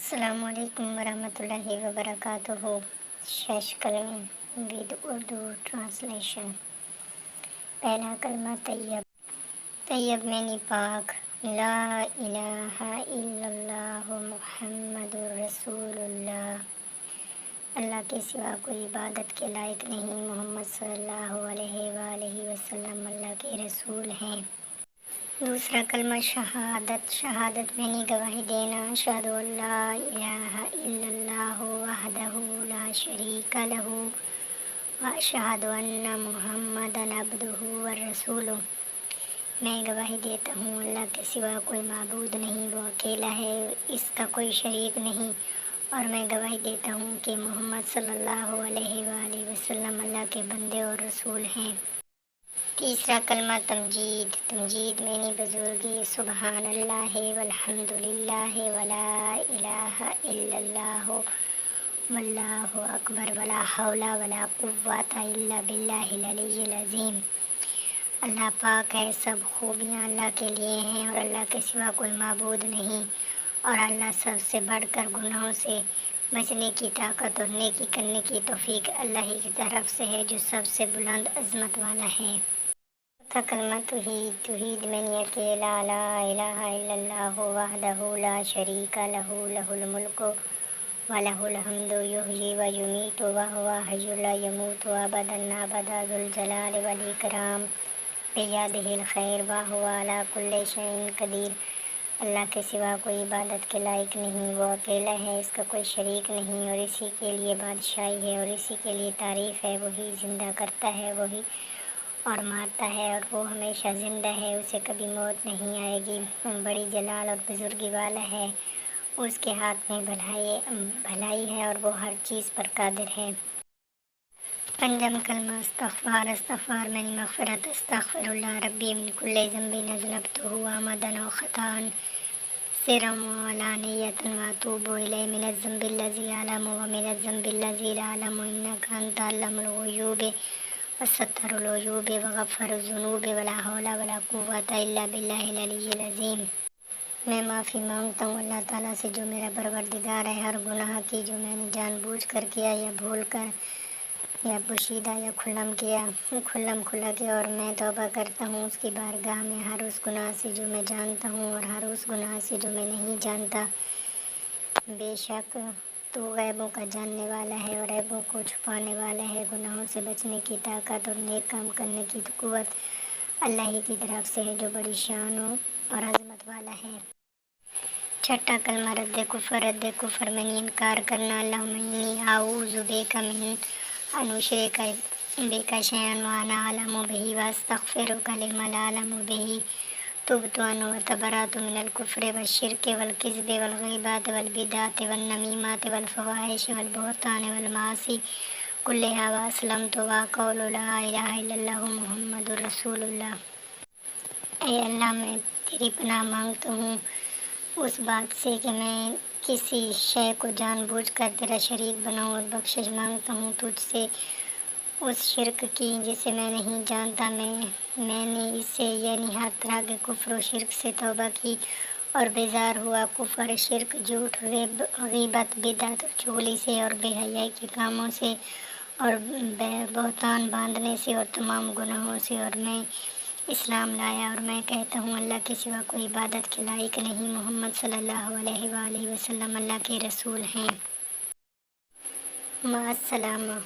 السلام علیکم ورحمۃ اللہ وبرکاتہ۔ شش کلمے ود اردو ٹرانسلیشن۔ پہلا کلمہ طیب۔ طیب معنی پاک، لا الہ الا اللہ محمد رسول اللہ۔ اللہ کے سوا کوئی عبادت کے لائق نہیں، محمد صلی اللہ علیہ وآلہ وسلم اللہ کے رسول ہیں۔ دوسرا کلمہ شہادت۔ شہادت معنی گواہی دینا، اشہد ان لا الہ الا اللہ وحدہ لا شریک لہ واشہد ان محمدا عبدہ ورسولہ۔ میں گواہی دیتا ہوں اللہ کے سوا کوئی معبود نہیں، وہ اکیلا ہے، اس کا کوئی شریک نہیں، اور میں گواہی دیتا ہوں کہ محمد صلی اللہ علیہ وآلہ وسلم اللہ کے بندے اور رسول ہیں۔ تیسرا کلمہ تمجید۔ تمجید معنی بزرگی، سبحان اللہ والحمد للہ ولا الہ الا اللہ واللہ اکبر ولا حول ولا قوة الا باللہ العلی العظیم۔ اللہ پاک ہے، سب خوبیاں اللہ کے لیے ہیں اور اللہ کے سوا کوئی معبود نہیں، اور اللہ سب سے بڑھ کر گناہوں سے بچنے کی طاقت اور نیکی کرنے کی توفیق اللہ ہی کی طرف سے ہے جو سب سے بلند عظمت والا ہے۔ چوتھا کلمہ توحید۔ توحید معنی اکیلا، لا الہ الا اللہ وحدہ لا شریک لہ، لہ الملک ولہ الحمد یحیی ویمیت وہو حی لا یموت ابدا ابدا ذو الجلال والاکرام بیدہ الخیر وہو علی کل شیء قدیر۔ اللہ کے سوا کوئی عبادت کے لائق نہیں، وہ اکیلا ہے، اس کا کوئی شریک نہیں، اور اسی کے لیے بادشاہی ہے اور اسی کے لیے تعریف ہے۔ وہی زندہ کرتا ہے، وہی اور مارتا ہے، اور وہ ہمیشہ زندہ ہے، اسے کبھی موت نہیں آئے گی، بڑی جلال اور بزرگی والا ہے، اس کے ہاتھ میں بھلائی ہے اور وہ ہر چیز پر قادر ہے۔ پنجم کلمہ استغفار۔ استغفار معنی مغفرت، استغفر اللہ ربی من کل ذنب اذنبتہ عمدا و خطأ سرا وعلانیۃ واتوب الیہ من الذنب الذی اعلم ومن الذنب الذی لا اعلم انک انت علام الغیوب وستر العیوب وغفر الذنوب ولا حول ولا قوة الا باللہ العلی العظیم۔ میں معافی مانگتا ہوں اللہ تعالیٰ سے جو میرا پروردگار ہے، ہر گناہ کی جو میں نے جان بوجھ کر کیا یا بھول کر یا پوشیدہ یا کھلم کھلا کیا، اور میں توبہ کرتا ہوں اس کی بارگاہ میں ہر اس گناہ سے جو میں جانتا ہوں اور ہر اس گناہ سے جو میں نہیں جانتا۔ بے شک تو غیبوں کا جاننے والا ہے اور عیبوں کو چھپانے والا ہے۔ گناہوں سے بچنے کی طاقت اور نیک کام کرنے کی قوت اللہ ہی کی طرف سے ہے جو بڑی شان اور عظمت والا ہے۔ چھٹا کلمہ رد کفر۔ رد کفر معنی انکار کرنا، اللہم انی اعوذ بک من ان اشرک بک شیئا وانا اعلم بہ واستغفرک لما لا اعلم بہ تبت انا وتبرأت من الکفر والشرک والکذب والغیبۃ والبدعۃ والنمیمۃ والفواحش والبہتان والمعاصی کلھا واسلمت وقول لا الہ الا اللہ محمد رسول اللہ۔ اے اللہ، میں تیری پناہ مانگتا ہوں اس بات سے کہ میں کسی شے کو جان بوجھ کر تیرا شریک بناؤں، اور بخشش مانگتا ہوں تجھ سے اس شرک کی جسے میں نہیں جانتا۔ میں نے اس سے یعنی ہر طرح کے کفر و شرک سے توبہ کی اور بیزار ہوا۔ کفر، شرک، جھوٹ، غیبت، بدعت اور چغلی سے اور بے حیائی کے کاموں سے اور بہتان باندھنے سے اور تمام گناہوں سے، اور میں اسلام لایا اور میں کہتا ہوں اللہ کے سوا کوئی عبادت کے لائق نہیں، محمد صلی اللہ علیہ وآلہ وسلم اللہ کے رسول ہیں۔ مع السلامہ۔